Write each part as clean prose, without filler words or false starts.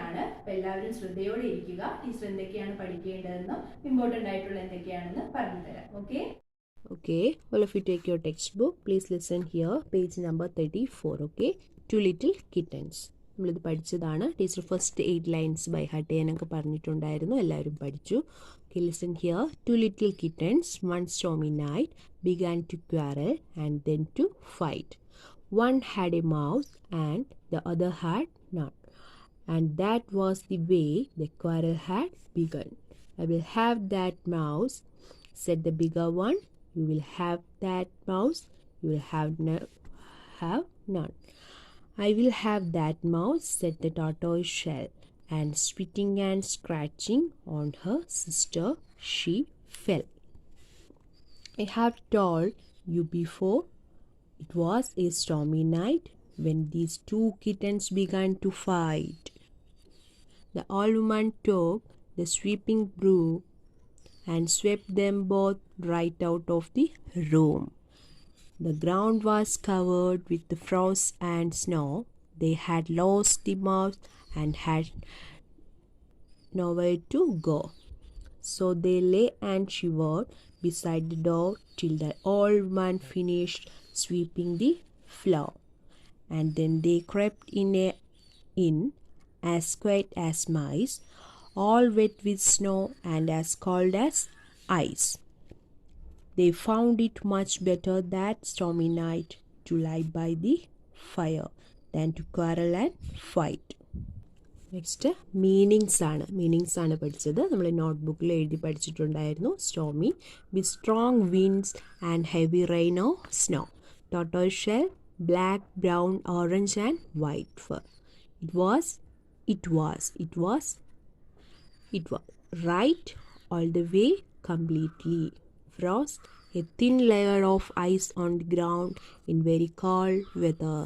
ആണ്. അപ്പോൾ എല്ലാവരും ശ്രദ്ധയോടെ ഇരിക്കുക. ടീച്ചർ എന്തൊക്കെയാണ് പഠിക്കേണ്ടതെന്നും ഇമ്പോർട്ടൻ്റ് ആയിട്ടുള്ള എന്തൊക്കെയാണെന്ന് പറഞ്ഞു തരാം. Okay. Okay, all of you take your textbook. Please listen here. Page number 34. Okay, Two Little Kittens. നമ്മളിത് പഠിച്ചതാണ്. Teacher first 8 lines by heart ചെയ്യാനൊക്കെ പറഞ്ഞിട്ടുണ്ടായിരുന്നു. എല്ലാവരും പഠിച്ചു. Okay, listen here. Two little kittens, one stormy night, began to quarrel and then to fight. One had a mouth and the other had none. And that was the way the quarrel had begun. I will have that mouse, said the bigger one. You will have that mouse. You will have none. I will have that mouse, said the tortoise shell, and spitting and scratching on her sister, she fell. I have told you before, it was a stormy night when these two kittens began to fight. The old woman took the sweeping broom and swept them both right out of the room. The ground was covered with the frost and snow. They had lost the mouse and had nowhere to go. So they lay and shivered beside the door till the old woman finished sweeping the floor. And then they crept in as quiet as mice, all wet with snow and as cold as ice. They found it much better that stormy night to lie by the fire than to quarrel and fight. Next meanings ആണ് പഠിച്ചത്. നമ്മൾ നോട്ട്ബുക്കിൽ എഴുതി പഠിച്ചിട്ടുണ്ടായിരുന്നു. Stormy with strong winds and heavy rain or snow. Tortoise shell black, brown, orange and white fur. It was right all the way completely. Frost, a thin layer of ice on the ground in very cold weather.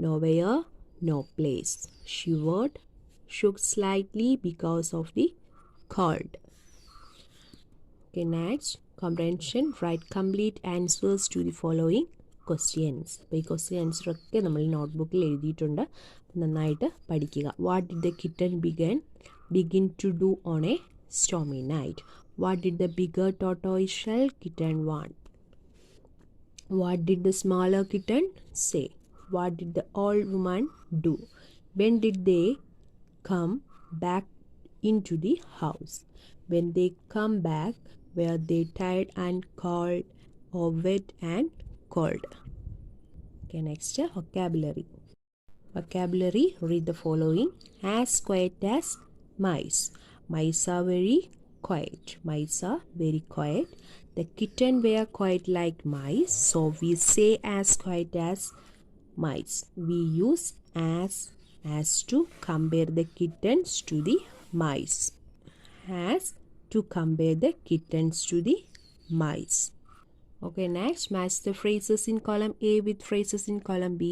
Nowhere, no place. Shivered, shook slightly because of the cold. Okay, next, comprehension. Write complete answers to the following questions. അപ്പോൾ ഈ question ആൻസറൊക്കെ നമ്മൾ നോട്ട്ബുക്കിൽ എഴുതിയിട്ടുണ്ട്. നന്നായിട്ട് പഠിക്കുക. What did the kitten begin to do on a stormy night? What did the bigger tortoise shell kitten want? What did the smaller kitten say? What did the old woman do? When did they come back into the house? When they come back, were they tired and cold or wet and cold? Okay, next, vocabulary. Vocabulary, read the following. As quiet as mice. Mice are very quiet. Mice are very quiet. The kitten were quiet like mice, so we say as quiet as mice. We use as to compare the kittens to the mice. As to compare the kittens to the mice. Okay, next, match the phrases in column A with phrases in column B.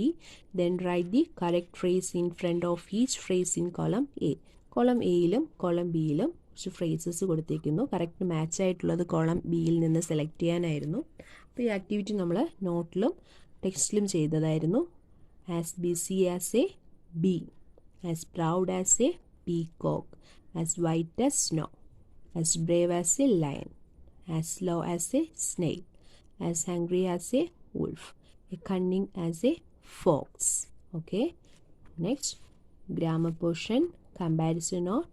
Then write the correct phrase in front of each phrase in column A. Column എയിലും column ബിയിലും കുറച്ച് phrases കൊടുത്തിരിക്കുന്നു. Correct match ആയിട്ടുള്ളത് column ബിയിൽ നിന്ന് select ചെയ്യാനായിരുന്നു. അപ്പോൾ ഈ ആക്ടിവിറ്റി നമ്മൾ നോട്ടിലും ടെക്സ്റ്റിലും ചെയ്തതായിരുന്നു. As busy as a bee, as proud as a peacock, as white as snow, as brave as a lion, as slow as a snake, as hungry as a wolf, a cunning as a fox. Okay, next, grammar portion. Comparison of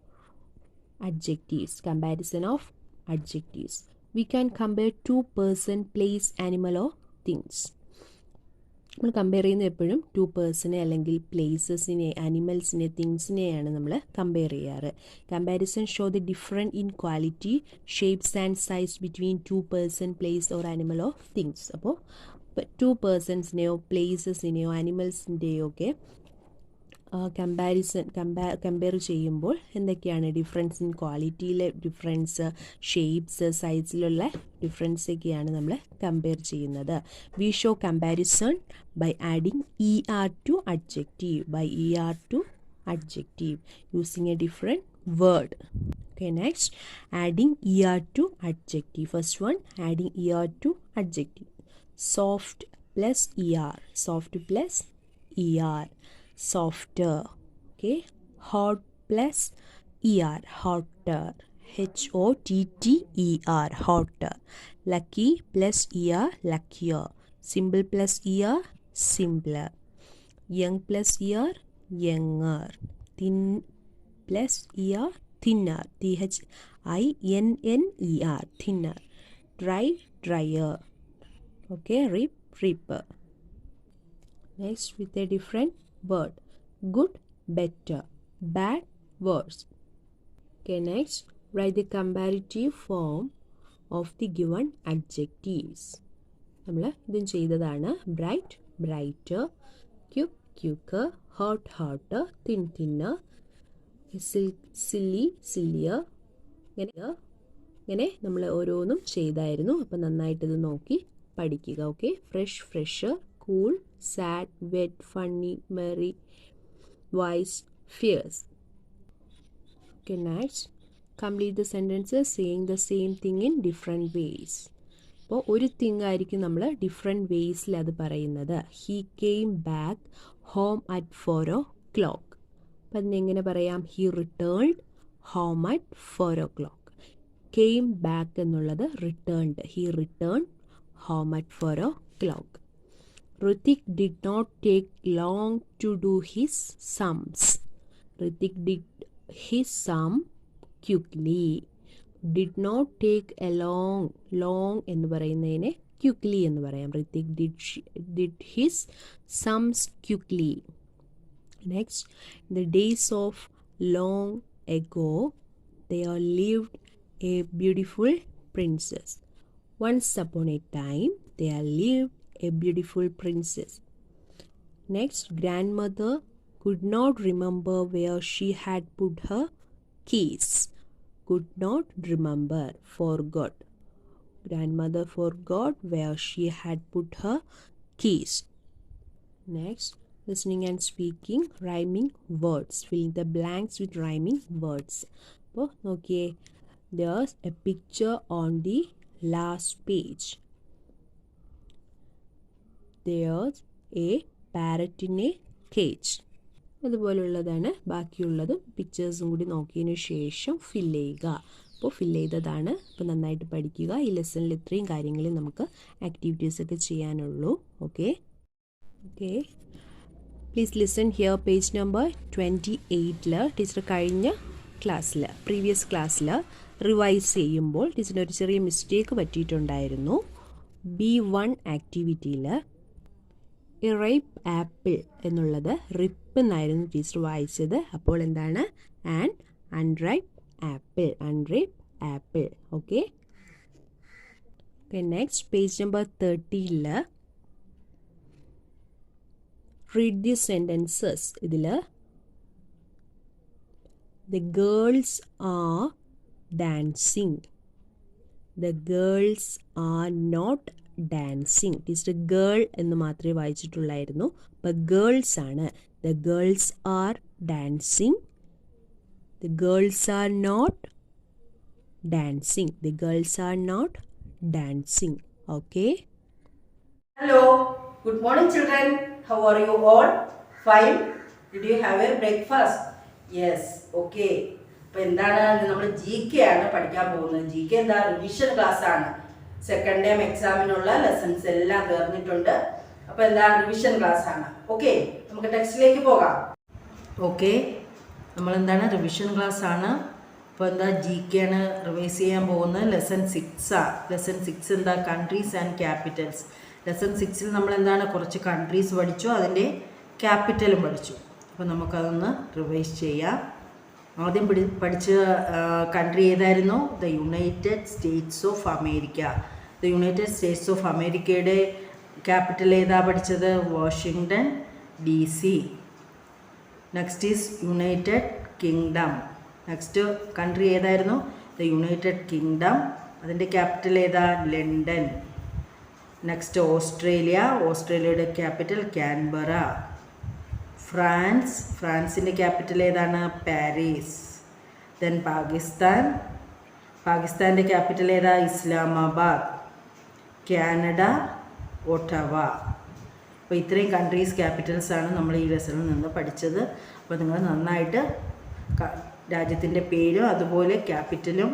adjectives. We can compare two person, place, animal or things. നമ്മൾ compare ചെയ്യുന്നത് എപ്പോഴും to പേഴ്സണെ അല്ലെങ്കിൽ പ്ലേസസിനെ, ആനിമൽസിനെ, തിങ്സിനെയാണ് നമ്മൾ compare ചെയ്യാറ്. Comparison show the different in quality, shapes and size between two person, place or animal or things. അപ്പോൾ two പേഴ്സൺസിനെയോ പ്ലേസസിനെയോ ആനിമൽസിൻ്റെയോ ഒക്കെ കമ്പയർ ചെയ്യുമ്പോൾ എന്തൊക്കെയാണ് ഡിഫറൻസ് ഇൻ ക്വാളിറ്റിയിലെ ഡിഫറൻസ്, ഷേപ്സ്, സൈസിലുള്ള ഡിഫറൻസ് ഒക്കെയാണ് നമ്മൾ കമ്പയർ ചെയ്യുന്നത്. We show comparison by adding ER to adjective using a different word. Okay, next, adding ER to adjective. First one, adding ER to adjective. Soft plus ER, softer, softer. Okay, hot plus er, hotter. Hotter, hotter. Lucky plus er, luckier. Simple plus er, simpler. Young plus er, younger. Thin plus er, thinner. thinner, thinner. Dry, drier. Okay, rip, ripper. Next with a different word. Good, better. Bad, worse. Okay, next write the comparative form of the given adjectives. നമ്മൾ ഇതും ചെയ്തതാണ്. Bright, brighter. Quick, quicker. Hot, hotter. Thin, thinner. Silly, sillier. ഇങ്ങനെ നമ്മൾ ഓരോന്നും ചെയ്തായിരുന്നു. അപ്പം നന്നായിട്ടിത് നോക്കി പഠിക്കുക. Okay, fresh, fresher. Cool, sad, wet, funny, merry, wise, fierce. Okay, next complete the sentences saying the same thing in different ways. അപ്പോൾ ഒരു തിങ് ആയിരിക്കും നമ്മൾ ഡിഫറെൻറ്റ് വേയ്സിൽ അത് പറയുന്നത്. He came back home at 4 o'clock. അപ്പം അതിനെങ്ങനെ പറയാം? He returned home at 4 o'clock. Came back എന്നുള്ളത് returned. He return home at 4 o'clock. Hrithik did not take long to do his sums. Hrithik did his sum quickly. Did not take a long എന്ന് പറയുന്നതിനെ quickly എന്ന് പറയാം. Hrithik did his sums quickly. Next, the days of long ago there lived a beautiful princess. Once upon a time there lived a beautiful princess. Next, grandmother could not remember where she had put her keys. Could not remember, forgot. Grandmother forgot where she had put her keys. Next, listening and speaking rhyming words. Filling the blanks with rhyming words. Okay, there's a picture on the last page. There's a parrot in a cage. അതുപോലുള്ളതാണ്. ബാക്കിയുള്ളതും പിക്ചേഴ്സും കൂടി നോക്കിയതിന് ശേഷം fill ചെയ്യുക. അപ്പോൾ fill ചെയ്തതാണ്. അപ്പോൾ നന്നായിട്ട് പഠിക്കുക. ഈ ലെസണിൽ ഇത്രയും കാര്യങ്ങൾ നമുക്ക് ആക്ടിവിറ്റീസൊക്കെ ചെയ്യാനുള്ളൂ. Okay, please listen here. Page number 28 teacher കഴിഞ്ഞ ക്ലാസ്സിൽ, പ്രീവിയസ് ക്ലാസ്സിൽ റിവൈസ് ചെയ്യുമ്പോൾ ടീച്ചറിന് ഒരു ചെറിയ മിസ്റ്റേക്ക് പറ്റിയിട്ടുണ്ടായിരുന്നു. B1 ആക്ടിവിറ്റിയിൽ എ റൈപ്പ് ആപ്പിൾ എന്നുള്ളത് റിപ്പ് എന്നായിരുന്നു ടീച്ചർ വായിച്ചത്. അപ്പോൾ എന്താണ്? An unripe apple, unripe apple. Okay, next page number 30 read the sentences. ഇതിൽ the girls are dancing. The girls are not dancing. Teacher girl എന്ന് മാത്രമേ വായിച്ചിട്ടുള്ളായിരുന്നു. അപ്പം ഗേൾസ് ആണ്. The girls are dancing. The girls are not dancing. The girls are not dancing. Okay. Hello, good morning children. How are you all? Fine. Did you have your breakfast? Yes, okay. അപ്പോൾ എന്താണ് നമ്മൾ GK ആണ് പഠിക്കാൻ പോകുന്നത്. GK എന്താ? Revision class ആണ്. Second time എക്സാമിനുള്ള lessons എല്ലാം തീർന്നിട്ടുണ്ട്. അപ്പോൾ എന്താ? റിവിഷൻ ക്ലാസ് ആണ്. ഓക്കെ, നമുക്ക് ടെക്സ്റ്റിലേക്ക് പോകാം. ഓക്കെ, നമ്മളെന്താണ്? റിവിഷൻ ക്ലാസ് ആണ്. അപ്പോൾ എന്താ? GK ആണ് റിവൈസ് ചെയ്യാൻ പോകുന്നത്. ലെസൺ 6 ആണ്. ലെസൺ 6 എന്താ? Countries and Capitals. ലെസൺ 6 നമ്മൾ എന്താണ്? കുറച്ച് കൺട്രീസ് പഠിച്ചു, അതിൻ്റെ ക്യാപിറ്റലും പഠിച്ചു. അപ്പോൾ നമുക്കതൊന്ന് റിവൈസ് ചെയ്യാം. ആദ്യം പഠിച്ച കൺട്രി ഏതായിരുന്നു? The United States of America. The United States of അമേരിക്കയുടെ ക്യാപിറ്റൽ ഏതാ പഠിച്ചത്? Washington DC. Next is United Kingdom. Next country ഏതായിരുന്നു? The United Kingdom. അതിൻ്റെ ക്യാപിറ്റൽ ഏതാ? ലണ്ടൻ. Next Australia. ഓസ്ട്രേലിയയുടെ ക്യാപിറ്റൽ കാൻബറ. ഫ്രാൻസ്. ഫ്രാൻസിൻ്റെ ക്യാപിറ്റൽ ഏതാണ്? പാരീസ്. ദെൻ പാകിസ്ഥാൻ. പാകിസ്ഥാൻ്റെ ക്യാപിറ്റൽ ഏതാ? ഇസ്ലാമാബാദ്. Canada, Ottawa. അപ്പോൾ ഇത്രയും കൺട്രീസ് ക്യാപിറ്റൽസാണ് നമ്മൾ ഈ ലെസണിൽ നിന്ന് പഠിച്ചത്. അപ്പോൾ നിങ്ങൾ നന്നായിട്ട് രാജ്യത്തിൻ്റെ പേരും അതുപോലെ ക്യാപിറ്റലും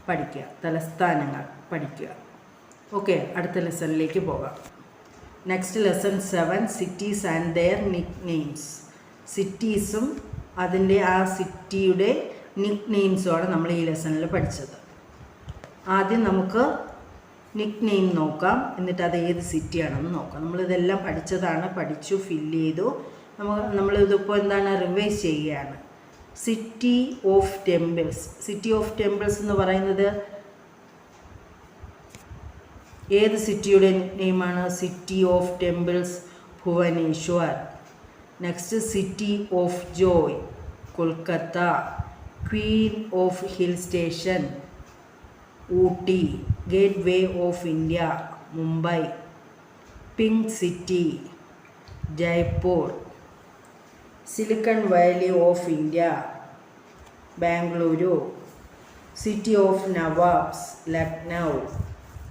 പഠിക്കുക, തലസ്ഥാനങ്ങൾ പഠിക്കുക. ഓക്കെ, അടുത്ത ലെസണിലേക്ക് പോകാം. Next lesson 7, cities and their nicknames. സിറ്റീസും അതിൻ്റെ ആ സിറ്റിയുടെ നിക് നെയിംസുമാണ് നമ്മൾ ഈ ലെസണിൽ പഠിച്ചത്. ആദ്യം നമുക്ക് നിക് നെയിം നോക്കാം, എന്നിട്ട് അത് ഏത് സിറ്റിയാണെന്ന് നോക്കാം. നമ്മളിതെല്ലാം പഠിച്ചതാണ്, പഠിച്ചു, ഫില്ല് ചെയ്തു. നമ്മളിതിപ്പോൾ എന്താണ്, റിവൈസ് ചെയ്യുകയാണ്. City of temples. City of temples എന്ന് പറയുന്നത് ഏത് സിറ്റിയുടെ നെയിമാണ്? City of temples, Bhubaneswar. Next city of joy, Kolkata. Queen of hill station, Ooty. Gateway of India, Mumbai. Pink city, Jaipur. Silicon Valley of India, Bengaluru. City of nawabs, Lucknow.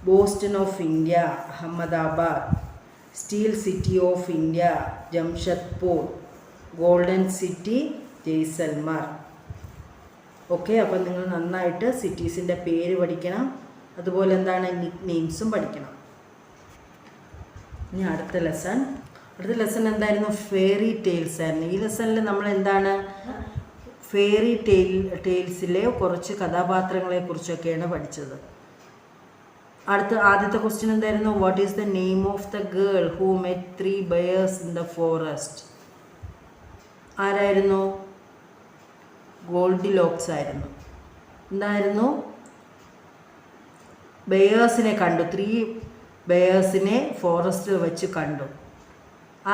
Boston of India, Ahmedabad. Steel city of India, Jamshedpur. Golden city, Jaisalmer. Okay, അപ്പം നിങ്ങൾ നന്നായിട്ട് സിറ്റീസിൻ്റെ പേര് പഠിക്കണം, അതുപോലെ എന്താണ് നിക് നെയിംസും പഠിക്കണം. ഇനി അടുത്ത ലെസൺ എന്തായിരുന്നു? ഫെയറി ടെയിൽസ് ആയിരുന്നു. ഈ ലെസണിൽ നമ്മൾ എന്താണ്, ഫെയറി ടെയിൽസിലെ കുറച്ച് കഥാപാത്രങ്ങളെ കുറിച്ചൊക്കെയാണ് പഠിച്ചത്. ആദ്യത്തെ ക്വസ്റ്റ്യൻ എന്തായിരുന്നു? What is the name of the girl who met 3 bears in the forest? ആരായിരുന്നു? ഗോൾഡിലോക്സ് ആയിരുന്നു. എന്തായിരുന്നു? ബെയേഴ്സിനെ കണ്ടു, 3 ബെയേഴ്സിനെ ഫോറസ്റ്റിൽ വെച്ച് കണ്ടു.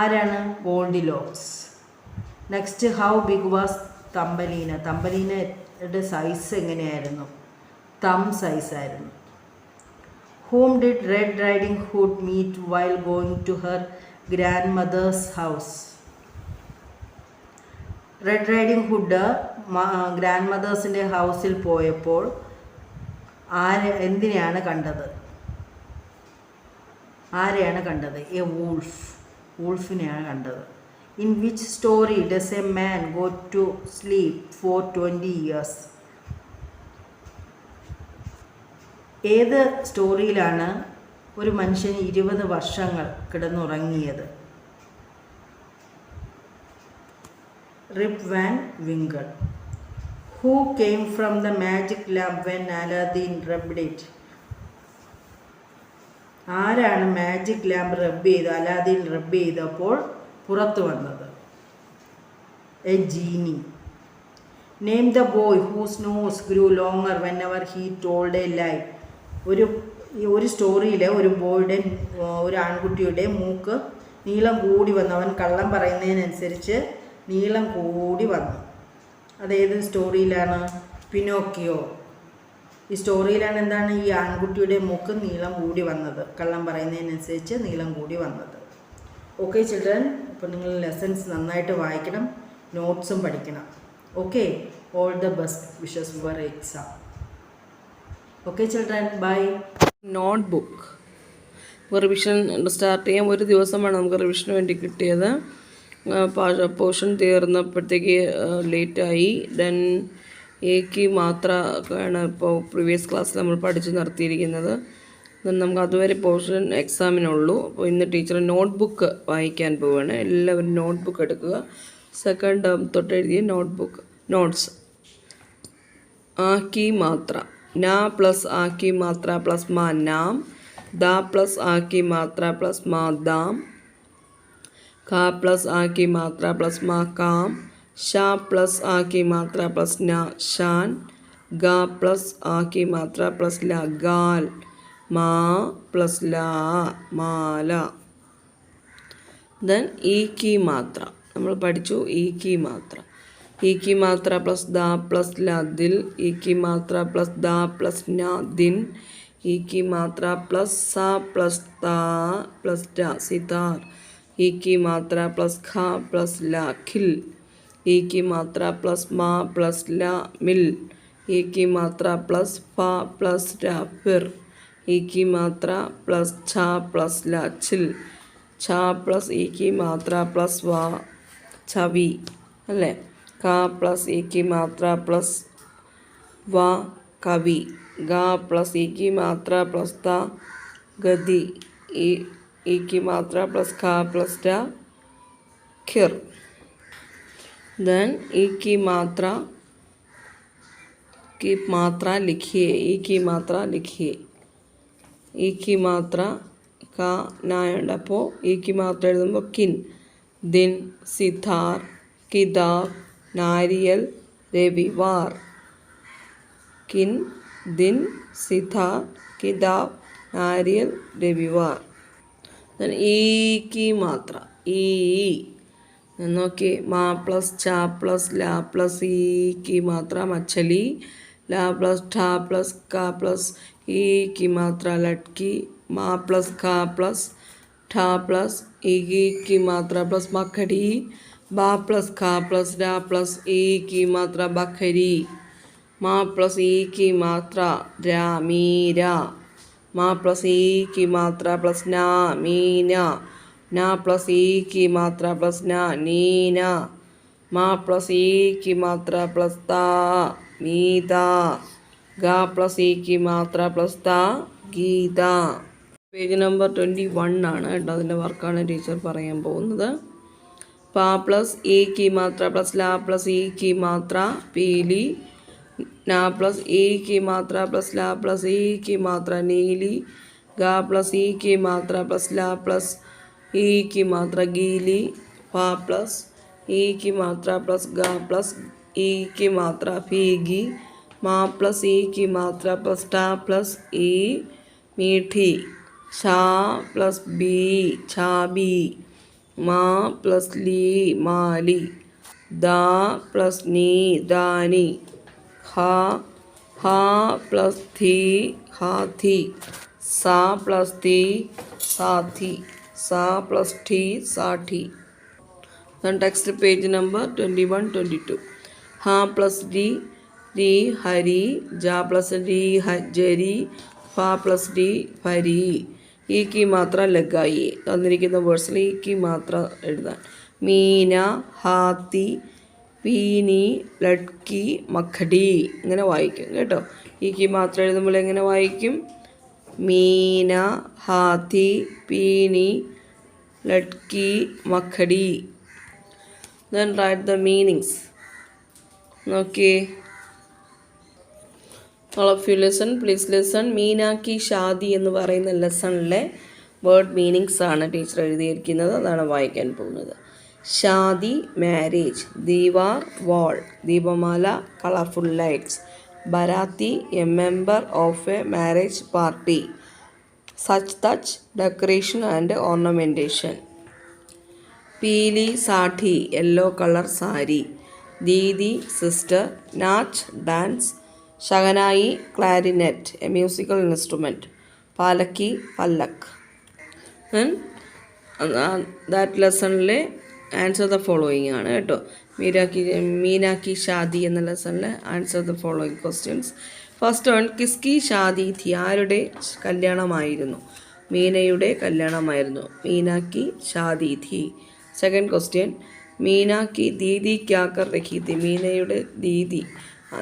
ആരാണ്? Goldilocks. Next, how big was Thumbelina? തമ്പലീനയുടെ സൈസ് എങ്ങനെയായിരുന്നു? തം സൈസായിരുന്നു. Whom did Red Riding Hood meet while going to her grandmother's house? Red Riding Hood ഗ്രാൻഡ് മദേഴ്സിൻ്റെ ഹൗസിൽ പോയപ്പോൾ എന്തിനെയാണ് കണ്ടത്? ആരെയാണ് കണ്ടത്? എ വൂൾഫിനെയാണ് കണ്ടത്. In which story does a man go to sleep for 20 years? ഏത് സ്റ്റോറിയിലാണ് ഒരു മനുഷ്യന് 20 വർഷങ്ങൾ കിടന്നുറങ്ങിയത്? Rip Van Winkle. Who came from the magic lamp when Aladdin rubbed it? ആരാണ് മാജിക് ലാമ്പ് അലാദീൻ റബ്ബ് ചെയ്തപ്പോൾ പുറത്തു വന്നത്? A genie. Name the boy whose nose grew longer whenever he told a lie. ഒരു സ്റ്റോറിയിലെ ഒരു ആൺകുട്ടിയുടെ മൂക്ക് നീളം കൂടി വന്നു. അവൻ കള്ളം പറയുന്നതിനനുസരിച്ച് നീളം കൂടി വന്നു. അതേത് സ്റ്റോറിയിലാണ്? പിനോക്കിയോ. ഈ സ്റ്റോറിയിലാണ് എന്താണ്, ഈ ആൺകുട്ടിയുടെ മൂക്ക് നീളം കൂടി വന്നത്, കള്ളം പറയുന്നതിനനുസരിച്ച് നീളം കൂടി വന്നത്. ഓക്കെ ചിൽഡ്രൻ, അപ്പോൾ നിങ്ങൾ ലെസൺസ് നന്നായിട്ട് വായിക്കണം, നോട്ട്സും പഠിക്കണം. Okay, all the best wishes for exam. Okay children, bye. Notebook revision start ചെയ്യാൻ ഒരു ദിവസമാണ് നമുക്ക് റിവിഷന് വേണ്ടി കിട്ടിയത്. പോർഷൻ തീർന്നപ്പോഴത്തേക്ക് ലേറ്റായി. ദെൻ എക്ക് മാത്രമാണ് ഇപ്പോൾ പ്രീവിയസ് ക്ലാസ്സിൽ നമ്മൾ പഠിച്ച് നിർത്തിയിരിക്കുന്നത്. ദെൻ നമുക്ക് അതുവരെ പോർഷൻ എക്സാമിനുള്ളൂ. അപ്പോൾ ഇന്ന് ടീച്ചർ നോട്ട് ബുക്ക് വായിക്കാൻ പോവുകയാണ്. എല്ലാവരും നോട്ട് ബുക്ക് എടുക്കുക. സെക്കൻഡ് ടേം തൊട്ട് എഴുതിയ നോട്ട്സ്. ആക്കി മാത്ര. നാ പ്ലസ് ആക്കി മാത്ര പ്ലസ് മാ നാം. ദാ പ്ലസ് ആക്കി മാത്ര പ്ലസ് മാ ദാം. കാ പ്ലസ് ആക്കി മാത്ര പ്ലസ് മാ കാം. ഷാ പ്ലസ് ആക്കി മാത്ര പ്ലസ് ന ഷാൻ. ഗാ പ്ലസ് ആക്കി മാത്ര പ്ലസ് ല ഗാൽ. മാ പ്ലസ് ലാ മാല. ദെൻ ഈ കി മാത്ര നമ്മൾ പഠിച്ചു. ഈ കി മാത്ര. ഈ കി മാത്ര പ്ലസ് ദാ പ്ലസ് ല ദിൽ. ഈ കി മാത്ര പ്ലസ് ദാ പ്ലസ് ന ദിൻ. ഈ കി മാത്ര പ്ലസ് സ പ്ലസ് താ പ്ലസ് ട സിതാർ. ഈ കി മാത്ര പ്ലസ് ഖ പ്ലസ് ല ഖിൽ. ഈ കി മാത്ര പ്ലസ് മാ പ്ലസ് ല മിൽ. ഈ കി മാത്ര പ്ലസ് ഫ പ്ലസ് ര ഫിർ. ഈ കി മാത്ര പ്ലസ് ഛ പ്ലസ് ല ഛിൽ. ഛ പ്ലസ് ഈ കി മാത്ര പ്ലസ് വ ഛവി. അല്ലേ? का प्लस ई की मात्रा प्लस व कवि, गा प्लस ई की मात्रा प्लस ता गति, ई की मात्रा प्लस का प्लस टा खिर. देन ई की मात्रा लिखिए, ई की मात्रा लिखिए. ഈ की मात्रा का നായുണ്ട്. അപ്പോൾ ഈ की मात्रा എഴുതുമ്പോൾ കിൻ, ദിൻ, സിതാർ, കിതാബ്, നാരിയൽ, രവിവാർ. കിൻ, ദിൻ, സിതാർ, കിതാബ്, നാരിയൽ, രവിവാർ. ഈ की मात्रा ഈ നോക്കി, മാ പ്ലസ് ച പ്ലസ് ല പ്ലസ് ഈ की मात्रा മച്ചലി, ला प्लस ठा प्लस का प्लस ई की मात्रा लटकी, मा प्लस का प्लस ठा प्लस ई की मात्रा प्लस मखड़ी, बा प्लस का प्लस डा प्लस ई की मात्रा बखरी, मा प्लस ई की मात्रा रा मीरा, मा प्लस ई की मात्रा प्लस ना मीना, ना प्लस ई की मात्रा प्लस ना नीना, मा प्लस ई की मात्रा प्लस ता मीता, गा प्लस ई की मात्रा प्लस ता गीता. പേജ് നമ്പർ 21 ആണ് കേട്ടോ. അതിൻ്റെ വർക്കാണ് ടീച്ചർ പറയാൻ പോകുന്നത്. പാ പ്ലസ് ഈ की मात्रा പ്ലസ് ലാ പ്ലസ് ഈ की मात्रा പീലി, നാ പ്ലസ് ഈ की मात्रा പ്ലസ് ലാ പ്ലസ് ഈ की मात्रा നീലി, ഗാ പ്ലസ് ഈ की मात्रा പ്ലസ് ലാ പ്ലസ് ഈ की मात्रा गीली, പാ പ്ലസ് ई की मात्रा प्लस गा प्लस ई की मात्रा फीगी, मा प्लस ई की मात्रा प्लस टा प्लस ई मीठी, शा प्लस बी छाबी, मा प्लस ली माली, दा प्लस नी दानी, हा प्लस थी हाथी, सा प्लस थी साथी, सा प्लस ठी साठी. Then text page number 21-22. Ha plus d, ri hari, ja plus ri jari, fa plus d fari. ഈ की मात्रा लगाइए. തന്നിരിക്കുന്ന വേർഡ്സിൽ ഈ की मात्रा എഴുതാൻ. മീന, ഹാത്തി, പീനി, ലട്ക്കി, മഖടി ഇങ്ങനെ വായിക്കും കേട്ടോ. ഈ की मात्रा എഴുതുമ്പോൾ എങ്ങനെ വായിക്കും? Meena, Haathi, പീനി, ലട്ക്കി, മഖടി. Then write the meanings. Okay. All of you listen. Please listen. Meena കി ഷാദി എന്ന് പറയുന്ന ലെസണിലെ വേർഡ് മീനിങ്സ് ആണ് ടീച്ചർ എഴുതിയിരിക്കുന്നത്. അതാണ് വായിക്കാൻ പോകുന്നത്. ഷാദി മാരേജ്, ദീവാർ വാൾ, ദീപമാല കളർഫുൾ ലൈറ്റ്സ്, ബരാത്തി a member of a marriage party, സച്ച് തച്ച് ഡെക്കറേഷൻ ആൻഡ് ഓർണമെൻറ്റേഷൻ, പീലി സാഠി യെല്ലോ കളർ സാരി, ദീദി സിസ്റ്റർ, നാച്ച് ഡാൻസ്, ഷഹനായി ക്ലാരിനെറ്റ് എ മ്യൂസിക്കൽ ഇൻസ്ട്രുമെൻറ്റ്, പാലക്കി പല്ലക്ക്. ദാറ്റ് ലെസണിലെ ആൻസർ ദ ഫോളോയിങ് ആണ് കേട്ടോ. മീനാക്കി ഷാദി എന്ന ലെസണിൽ answer the following questions. First one, കിസ്കി ഷാദി ഥി, ആരുടെ കല്യാണമായിരുന്നു? മീനയുടെ കല്യാണമായിരുന്നു. മീനാക്കി ഷാദി ഥി. സെക്കൻഡ് ക്വസ്റ്റ്യൻ, മീന കി ദീദി ക്യാ കർ രഹി തി, മീനയുടെ ദീദി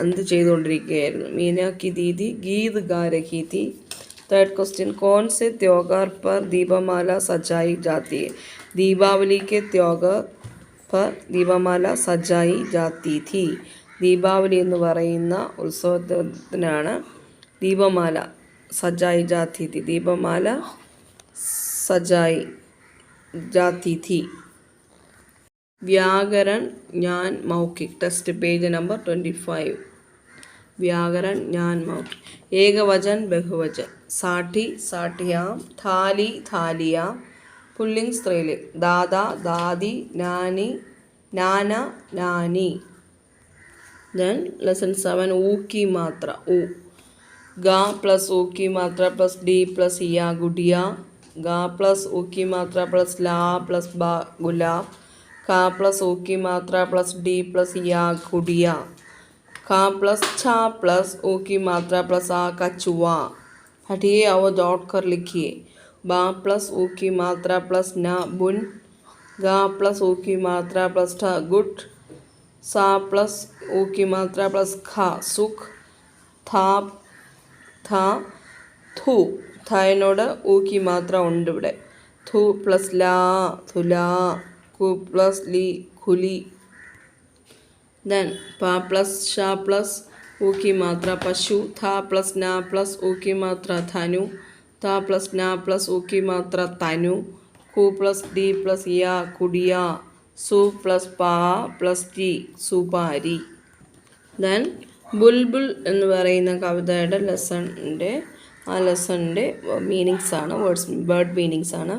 എന്ത് ചെയ്തുകൊണ്ടിരിക്കുകയായിരുന്നു? മീന കി ദീദി ഗീത് ഗാ രഹി തി. തേർഡ് ക്വസ്റ്റ്യൻ, കോൺ സെ त्योहार पर दीपमाला सजाई जाती है? दीपावली के त्योहार पर दीपमाला सजाई जाती थी. ദീപാവലി എന്ന് പറയുന്ന ഉത്സവത്തിനാണ് ദീപമാല സജായി ജാത്തി തി, ദീപമാല സജായി ജാത്തി തി. व्याकरण ज्ञान मौखिक. Test page number 25. व्याकरण ज्ञान मौखिक. एकवचन बहुवचन, साठी साठियां, थाली थालियां, पुल्लिंग स्त्रीलिंग, दादा दादी, नानी नाना नानी. Then lesson 7, ऊ की मात्रा. ऊ, गा प्लस ऊ की मात्रा प्लस डी प्लस या गुडिया, गा प्लस ऊ की मात्रा प्लस ला प्लस बा गुलाब, का प्लस ओ की मात्रा प्लस डी प्लस या गुड़िया, का प्लस छा प्लस ओ की मात्रा प्लस आ कछुआ. हटिए और डॉट कर लिखिए. बा प्लस ओ की मात्रा प्लस ना बुन, गा प्लस ओ की मात्रा प्लस ठा गुट, സാ പ്ലസ് ഊ की मात्रा പ്ലസ് ഖ സുഖ് ഥാ ഥ ഥു ഥയോട് ഊ की मात्रा ഉണ്ട് ഇവിടെ ഥു പ്ലസ് ലാ ഥുലാ കു പ്ലസ് ലി ഖുലി then pa plus sha plus u की मात्रा पशु था प्लस ना प्लस u की मात्रा धनु था प्लस ना प्लस u की मात्रा तनु कु प्लस डी प्लस या कुडिया सु प्लस पा प्लस टी സുപാരി then ബുൽബുൽ എന്ന് പറയുന്ന കവിതയുടെ ലെസണിൻ്റെ ആ ലെസണിൻ്റെ മീനിങ്സ് ആണ് വേർഡ്സ് ബേർഡ് മീനിങ്സ് ആണ്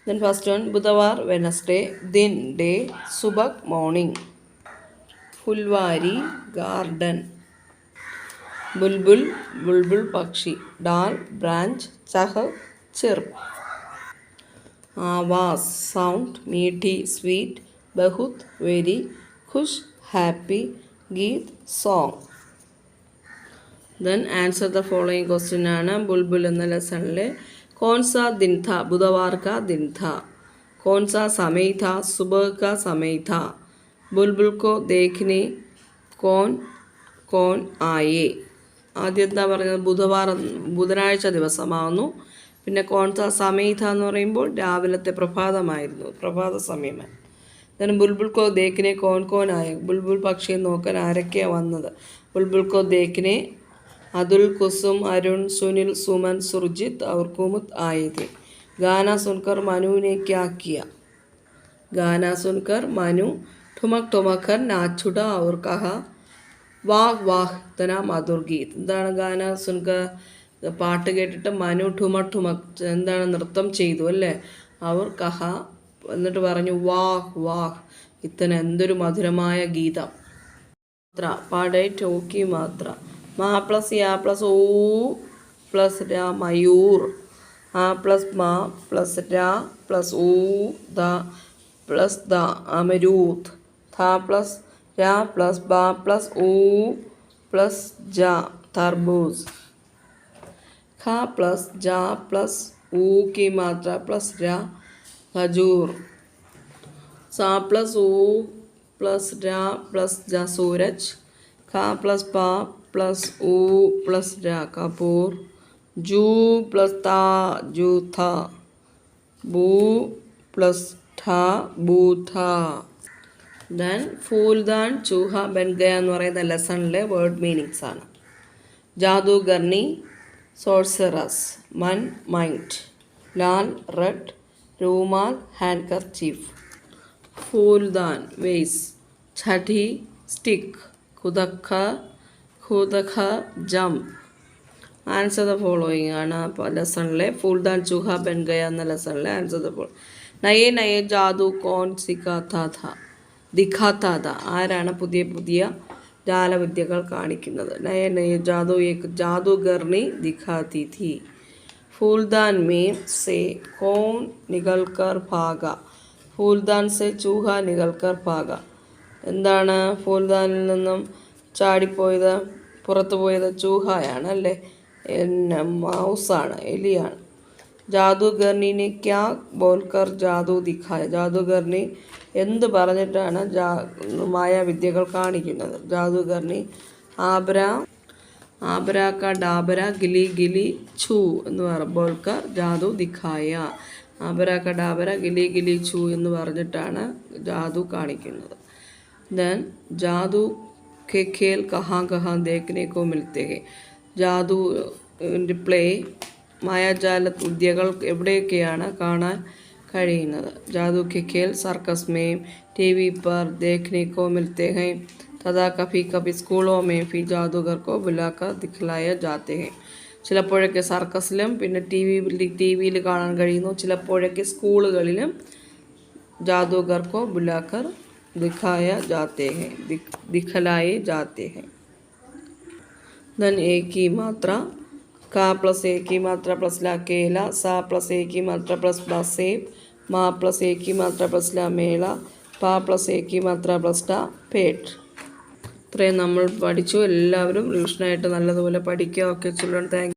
then ഫസ്റ്റ് വൺ ബുധവാർ വെനസ്ഡേ ദിൻ ഡേ സുബക് മോർണിംഗ് फुलवारी गार्डन बुलबुल बुलबुल पक्षी डाल ब्रांच चह चिर्प आवाज साउंड मीठी स्वीट बहुत वेरी खुश हैप्पी गीत song then answer the following question ആണ് बुलबुल എന്ന ലെസണിൽ कौन सा दिन था बुधवार का दिन था कौन सा समय था सुबह का समय था बुलबुल को देखने कौन कौन आए ആദ്യം എന്താ പറയുന്നത് ബുധനാഴ്ച ദിവസമാകുന്നു പിന്നെ കോൺസ സമയത്ത എന്ന് പറയുമ്പോൾ രാവിലത്തെ പ്രഭാതമായിരുന്നു പ്രഭാത സമയമാണ് then ബുൽബുൽ കോ ദേഖ്നെ കോൻ കോൻ ആയ ബുൽബുൽ പക്ഷിയെ നോക്കാൻ ആരൊക്കെയാണ് വന്നത് ബുൽബുൽ കോ ദേഖ്നെ അതുൽ കുസും അരുൺ സുനിൽ സുമൻ സുർജിത്ത് और कुमुद आए थे गाना सुनकर मनु ने क्या किया गाना सुनकर मनु ठुमक ठुमक कर नाच छुटा और कहा वाह वाह तना मधुर गीत എന്താണ് ഗാന സുൻക പാട്ട് കേട്ടിട്ട് മനു ഠുമക് ഠുമക് എന്താണ് നൃത്തം ചെയ്തു അല്ലേ അവർ കഹ എന്നിട്ട് പറഞ്ഞു വാഹ് വാഹ് ഇത്തന എന്തൊരു മധുരമായ ഗീതം പാടേ ടോക്കി മാത്ര മാ പ്ലസ് യാ പ്ലസ് ഓ പ്ലസ് രാ മയൂർ ആ പ്ലസ് മാ പ്ലസ് രാ പ്ലസ് ഓ ദ പ്ലസ് ദ അമരൂത്ത് था प्लस या प्लस बा प्लस ओ प्लस जा तरबूज खा प्लस जा प्लस ऊ की मात्रा प्लस जा खजूर सा प्लस ऊ प्लस जा प्लस जा सूरज खा प्लस पा प्लस ऊ प्लस जा कपूर जू प्लस ता जूथा बू प्लस ठा बूथा then ഫൂൽദാൻ ചൂഹ ബൻ ഗയ എന്ന് പറയുന്ന ലെസണിലെ വേർഡ് മീനിങ്സ് ആണ് ജാദൂഗർണി സോർസറസ് മൻ മൈൻഡ് ലാൽ റെഡ് റൂമാൽ ഹാൻഡ്കർ ചീഫ് ഫൂൽദാൻ വേസ് ഛഠി സ്റ്റിക്ക് കുതഖ ഖുദഖ ജംപ് ആൻസർ ദ ഫോളോയിങ് ആണ് ലെസണിലെ ഫൂൽദാൻ ചൂഹ ബൻ ഗയ എന്ന ലെസണിലെ ആൻസർ ദ ഫോളോ നയേ നയേ ജാദു കോൺ സിഖാതാ ഥാ ദിഖാത്താത ആരാണ് പുതിയ പുതിയ ജാലവിദ്യകൾ കാണിക്കുന്നത് നയ നയ ജാദു ഏക് ജാദൂഗർണി ദിഖാത്തി थी फूलदान में से कौन निकल कर भागा फूलदान से चूहा निकल कर भागा എന്താണ് ഫൂൽദാനിൽ നിന്നും ചാടിപ്പോയത് പുറത്തു പോയത് ചൂഹയാണ് അല്ലേ മൗസാണ് എലിയാണ് ജാദൂഗർണിനെ ക്യാ ബോൽക്കർ ജാദു ദിഖായ ജാദൂഗർണി എന്ത് പറഞ്ഞിട്ടാണ് മായാവിദ്യകൾ കാണിക്കുന്നത് ജാദൂഗർണി ആബ്ര ക ഡാബര ഗിലി ഗിലി ഛൂ എന്ന് ബോൽക്കർ ജാദു ദിഖായ ആബ്ര ക ഡാബര ഗിലി ഗിലി ഛൂ എന്ന് പറഞ്ഞിട്ടാണ് ജാദു കാണിക്കുന്നത് ദെൻ ജാദു കെ ഖേൽ കഹാ കഹാ ദേഖ്നെ കോ മിൽത്തെ ഹെ ജാദു പ്ലേ മായാജാല വിദ്യകൾ എവിടെയൊക്കെയാണ് കാണാൻ കഴിയുന്നത് ജാദു के खेल सर्कस में टीवी पर देखने को मिलते हैं तथा कभी कभी स्कूलों में भी जादूगर को बुलाकर दिखलाए जाते हैं ചിലപ്പോഴൊക്കെ സർക്കസിലും പിന്നെ ടി വിയിൽ കാണാൻ കഴിയുന്നു ചിലപ്പോഴൊക്കെ സ്കൂളുകളിലും जादूगर को बुलाकर दिखाया जाते हैं दिखलाए जाते हैं धन एक की मात्रा का प्लस एक की मात्रा प्लस ला केला सा प्लस एक की मात्रा प्लस ला सेब माँ प्लस एक की मात्रा प्लस ला मेला പാ പ്ലസ് എ की मात्रा प्लस ടാ പേട്ട് ഇത്രയും നമ്മൾ പഠിച്ചു എല്ലാവരും റിവിഷനായിട്ട് നല്ലതുപോലെ പഠിക്കുക ഓക്കെ ചിൽഡ്രൻ താങ്ക്